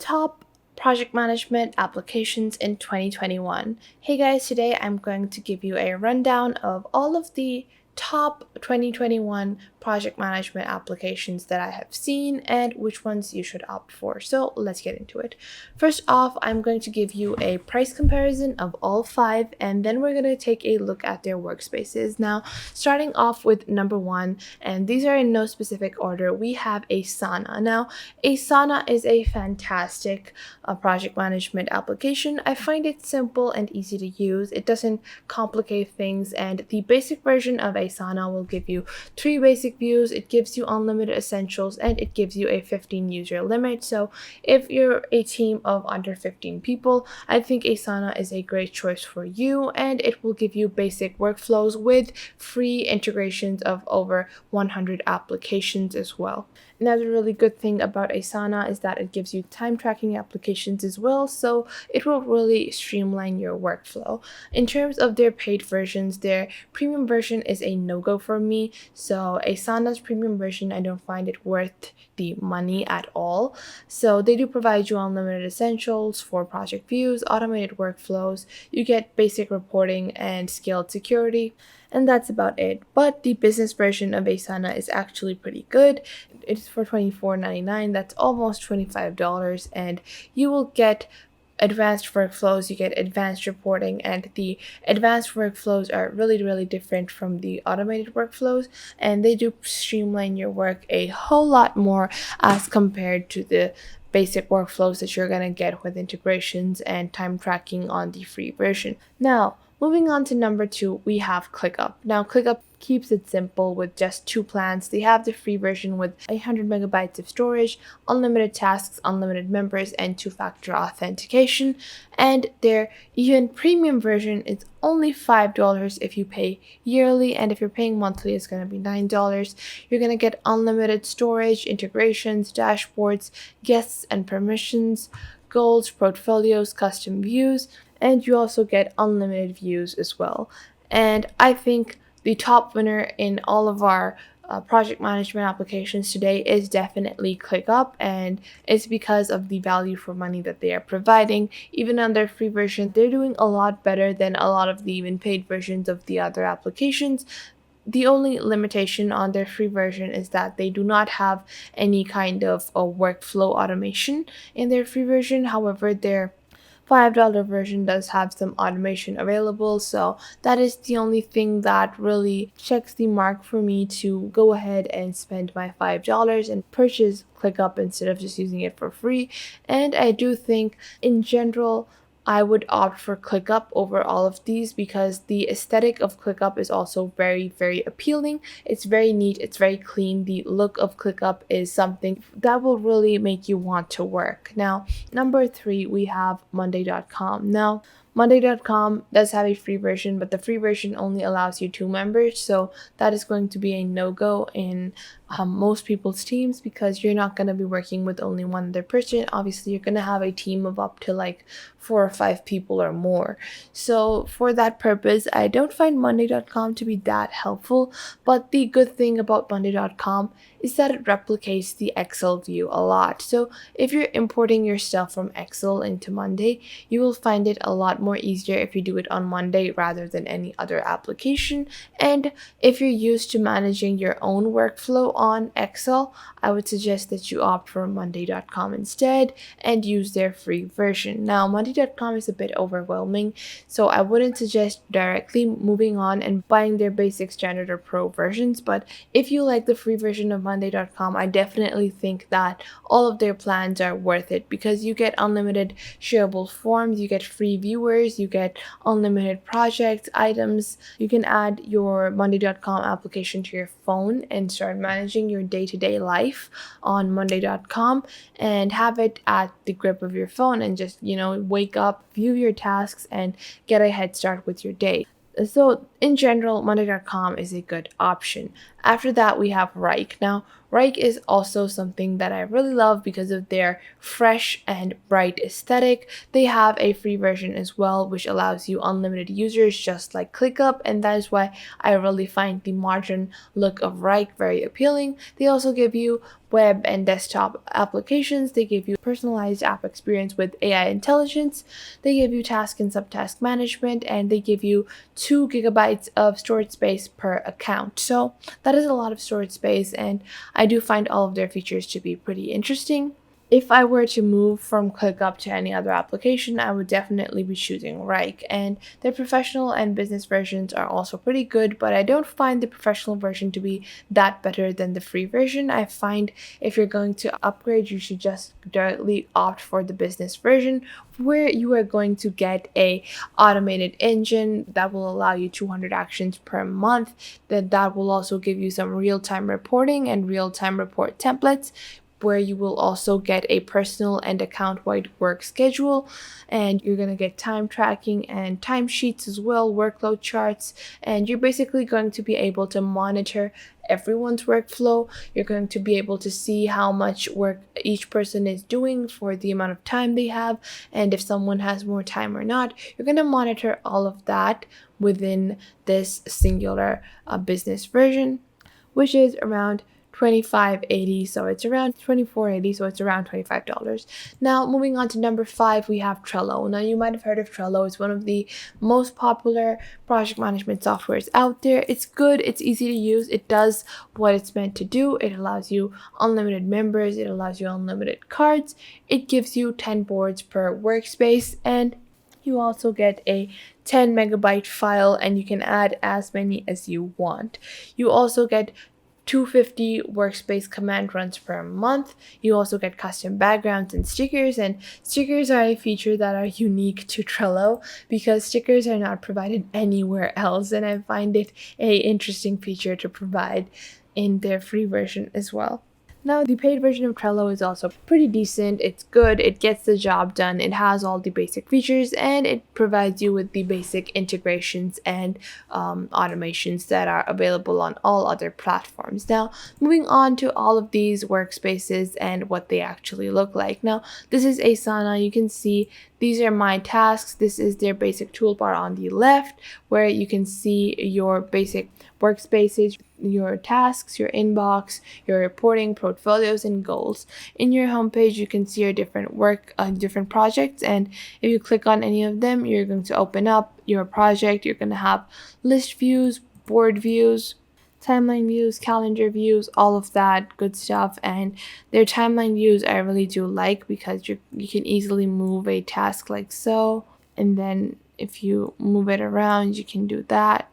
top project management applications in 2021. Hey guys, today I'm going to give you a rundown of all of the top 2021 project management applications that I have seen and which ones you should opt for. So let's get into it. First off, I'm going to give you a price comparison of all 5, and then we're going to take a look at their workspaces. Now, starting off with number 1, and these are in no specific order, we have Asana. Now, Asana is a fantastic project management application. I find it simple and easy to use. It doesn't complicate things, and the basic version of Asana will give you 3 basic views. It gives you unlimited essentials, and it gives you a 15 user limit. So if you're a team of under 15 people, I think Asana is a great choice for you, and it will give you basic workflows with free integrations of over 100 applications as well. Another really good thing about Asana is that it gives you time tracking applications as well, so it will really streamline your workflow. In terms of their paid versions, their premium version is a no-go for me. So Asana's premium version, I don't find it worth the money at all. So they do provide you unlimited essentials for project views, automated workflows. You get basic reporting and scaled security, and that's about it. But the business version of Asana is actually pretty good. It's for $24.99. That's almost $25, and you will get advanced workflows, you get advanced reporting, and the advanced workflows are really different from the automated workflows, and they do streamline your work a whole lot more as compared to the basic workflows that you're going to get with integrations and time tracking on the free version. Now, moving on to number 2, we have ClickUp. Now, ClickUp keeps it simple with just 2 plans. They have the free version with 100 megabytes of storage, unlimited tasks, unlimited members, and 2-factor authentication. And their even premium version is only $5 if you pay yearly, and if you're paying monthly, it's going to be $9. You're going to get unlimited storage, integrations, dashboards, guests and permissions, goals, portfolios, custom views, and you also get unlimited views as well. And I think the top winner in all of our project management applications today is definitely ClickUp, and it's because of the value for money that they are providing. Even on their free version, they're doing a lot better than a lot of the even paid versions of the other applications. The only limitation on their free version is that they do not have any kind of a workflow automation in their free version. However, their $5 version does have some automation available, so that is the only thing that really checks the mark for me to go ahead and spend my $5 and purchase ClickUp instead of just using it for free. And I do think in general I would opt for ClickUp over all of these because the aesthetic of ClickUp is also very appealing. It's very neat, it's very clean. The look of ClickUp is something that will really make you want to work. Now, number 3, we have Monday.com. Now, Monday.com does have a free version, but the free version only allows you 2 members, so that is going to be a no-go in most people's teams because you're not going to be working with only one other person. Obviously, you're going to have a team of up to like 4 or 5 people or more. So for that purpose, I don't find Monday.com to be that helpful, but the good thing about Monday.com is that it replicates the Excel view a lot. So if you're importing your stuff from Excel into Monday, you will find it a lot more easier if you do it on Monday rather than any other application. And if you're used to managing your own workflow on Excel, I would suggest that you opt for Monday.com instead and use their free version. Now, Monday.com is a bit overwhelming, so I wouldn't suggest directly moving on and buying their basic, standard, or pro versions, but if you like the free version of Monday.com, I definitely think that all of their plans are worth it because you get unlimited shareable forms, you get free viewers, you get unlimited projects, items. You can add your Monday.com application to your phone and start managing your day-to-day life on Monday.com and have it at the grip of your phone and just, wake up, view your tasks, and get a head start with your day. So in general, Monday.com is a good option. After that, we have Reich. Now, Reich is also something that I really love because of their fresh and bright aesthetic. They have a free version as well, which allows you unlimited users just like ClickUp, and that is why I really find the modern look of Reich very appealing. They also give you web and desktop applications. They give you personalized app experience with AI intelligence. They give you task and subtask management, and they give you 2 gigabytes of storage space per account. So that is a lot of storage space, and I do find all of their features to be pretty interesting. If I were to move from ClickUp to any other application, I would definitely be choosing Reich. And their professional and business versions are also pretty good, but I don't find the professional version to be that better than the free version. I find if you're going to upgrade, you should just directly opt for the business version, where you are going to get a automated engine that will allow you 200 actions per month. That will also give you some real-time reporting and real-time report templates, where you will also get a personal and account-wide work schedule, and you're going to get time tracking and timesheets as well, workload charts, and you're basically going to be able to monitor everyone's workflow. You're going to be able to see how much work each person is doing for the amount of time they have, and if someone has more time or not. You're going to monitor all of that within this singular business version, which is around $25.80, so it's around $24.80, so it's around $25. Now, moving on to number 5, we have Trello. Now, you might have heard of Trello. It's one of the most popular project management softwares out there. It's good, it's easy to use, it does what it's meant to do. It allows you unlimited members, it allows you unlimited cards, it gives you 10 boards per workspace, and you also get a 10 megabyte file, and you can add as many as you want. You also get 250 workspace command runs per month. You also get custom backgrounds and stickers, and stickers are a feature that are unique to Trello because stickers are not provided anywhere else, and I find it a interesting feature to provide in their free version as well. Now, the paid version of Trello is also pretty decent. It's good, it gets the job done, it has all the basic features, and it provides you with the basic integrations and automations that are available on all other platforms. Now, moving on to all of these workspaces and what they actually look like. Now, this is Asana. You can see these are my tasks. This is their basic toolbar on the left, where you can see your basic workspaces, your tasks, your inbox, your reporting, portfolios, and goals. In your homepage, you can see your different different projects, and if you click on any of them, you're going to open up your project. You're going to have list views, board views, timeline views, calendar views, all of that good stuff. And their timeline views I really do like because you can easily move a task like so, and then if you move it around, you can do that.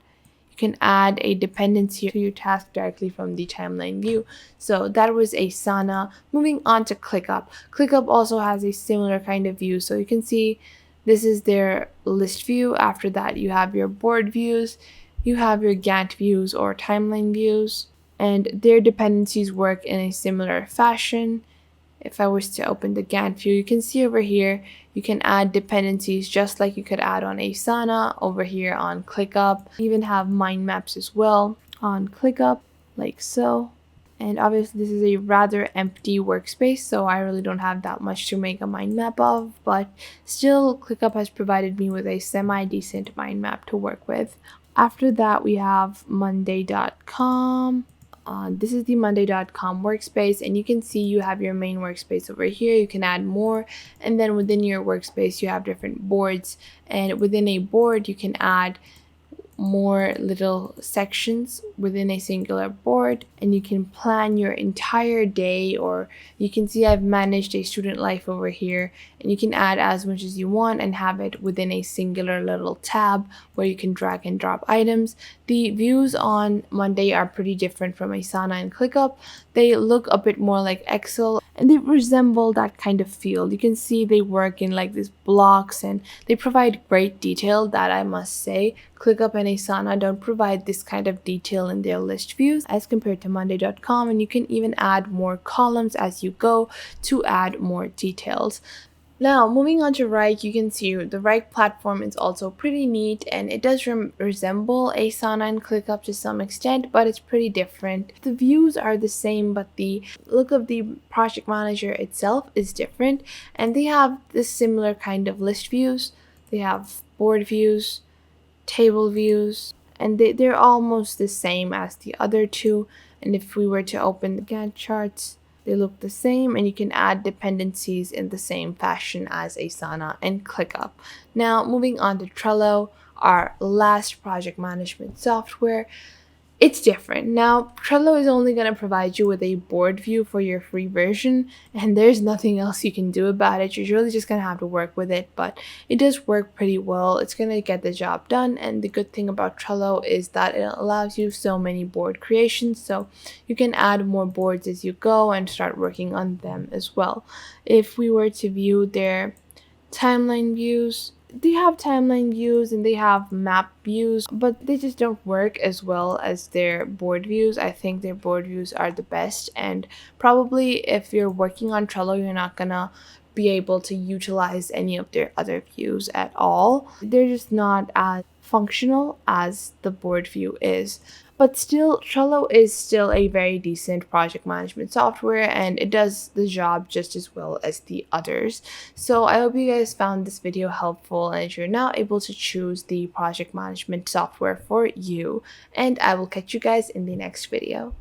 You can add a dependency to your task directly from the timeline view. So that was Asana. Moving on to ClickUp. ClickUp also has a similar kind of view. So you can see this is their list view. After that, you have your board views, you have your Gantt views or timeline views, and their dependencies work in a similar fashion. If I was to open the Gantt view, you can see over here, you can add dependencies just like you could add on Asana over here on ClickUp. You even have mind maps as well on ClickUp, like so. And obviously this is a rather empty workspace, so I really don't have that much to make a mind map of, but still ClickUp has provided me with a semi-decent mind map to work with. After that, we have Monday.com. This is the Monday.com workspace, and you can see you have your main workspace over here. You can add more, and then within your workspace you have different boards, and within a board you can add more little sections within a singular board, and you can plan your entire day. Or you can see I've managed a student life over here, and you can add as much as you want and have it within a singular little tab where you can drag and drop items. The views on Monday are pretty different from Asana and ClickUp. They look a bit more like Excel, and they resemble that kind of feel. You can see they work in like these blocks, and they provide great detail that I must say. ClickUp and Asana don't provide this kind of detail in their list views as compared to Monday.com, and you can even add more columns as you go to add more details. Now, moving on to Reich, you can see the Reich platform is also pretty neat and it does resemble Asana and ClickUp to some extent, but it's pretty different. The views are the same, but the look of the project manager itself is different, and they have this similar kind of list views. They have board views, table views, and they're almost the same as the other two. And if we were to open the Gantt charts, they look the same, and you can add dependencies in the same fashion as Asana and ClickUp. Now, moving on to Trello, our last project management software. It's different. Now, Trello is only going to provide you with a board view for your free version, and there's nothing else you can do about it. You're really just going to have to work with it, but it does work pretty well. It's going to get the job done, and the good thing about Trello is that it allows you so many board creations, so you can add more boards as you go and start working on them as well. If we were to view their timeline views, they have timeline views and they have map views, but they just don't work as well as their board views. I think their board views are the best, and probably if you're working on Trello, you're not gonna be able to utilize any of their other views at all. They're just not as functional as the board view is. But still, Trello is still a very decent project management software and it does the job just as well as the others. So I hope you guys found this video helpful and you're now able to choose the project management software for you. And I will catch you guys in the next video.